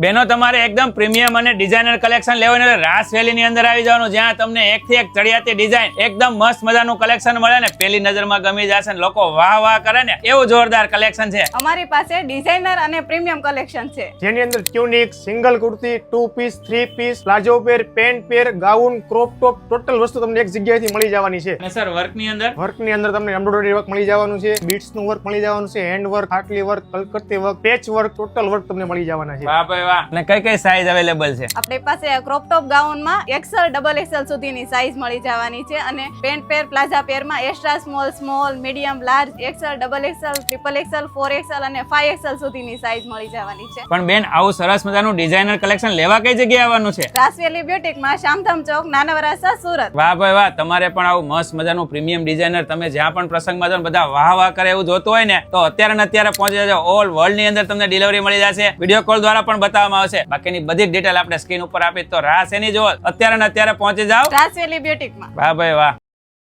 બેનો તમારે એકદમ પ્રીમિયમ અને ડિઝાઇનર કલેક્શન લેવાનું એટલે રાસ વેલી ની અંદર આવી જવાનું, જ્યાં તમને એક થી એક ચડિયાતી ડિઝાઇન એકદમ મસ્ત મજાનું કલેક્શન મળે ને પેલી નજરમાં ગમી જશે ને લોકો વાહ વાહ કરે ને એવું જોરદાર કલેક્શન છે. અમારી પાસે ડિઝાઇનર અને પ્રીમિયમ કલેક્શન છે, જેની અંદર tunic, single kurti, 2 piece, 3 piece, palazzo pair, pant pair, gown, crop top, total વસ્તુ તમને એક જગ્યાએથી મળી જવાની છે. અને સર વર્ક ની અંદર તમને એમ્બ્રોઇડરી વર્ક મળી જવાનું છે, બીટ્સ નું વર્ક મળી જવાનું છે, હેન્ડ વર્ક, ખાટલી વર્ક, કલકત્તી work, patch work, total work તમને મળી જવાના છે. વાહ ભાઈ વાહ. અને કઈ કઈ સાઈઝ અવેલેબલ છે? આપણી પાસે ક્રોપ ટોપ ગાઉન માં XL, XXL સુધીની સાઈઝ મળી જવાની છે અને પેન્ટ પેર, પ્લાઝા પેર માં extra small, small, medium, large, XL, XXL, XXL, 4XL અને 5XL સુધીની સાઈઝ મળી જવાની છે. પણ બેન આવું સરસ મજાનું ડિઝાઇનર કલેક્શન લેવા કઈ જગ્યાએ આવવાનું છે? રાસવેલી બ્યુટીક માં, શામધામ ચોક, નાના વરાસા, સુરત. વાહ ભાઈ વાહ. તમારે પણ આવું મસ્ત મજાનું પ્રીમિયમ ડિઝાઇનર તમે જ્યાં પણ પ્રસંગમાં જાઓ બધા વાહ વાહ કરે એવું જોતું હોય ને તો અત્યારે ને અત્યારે પહોંચી જજો. ઓલ વર્લ્ડ ની અંદર તમને ડિલિવરી મળી જશે, વિડીયો કોલ દ્વારા પણ બતાવવામાં આવશે. બાકીની બધી ડિટેલ આપણે સ્ક્રીન ઉપર આપી તો રાસ એની જો અત્યારે ને અત્યારે પહોંચી જાઓ રાસવેલી બ્યુટીક માં. વાહ ભાઈ વાહ.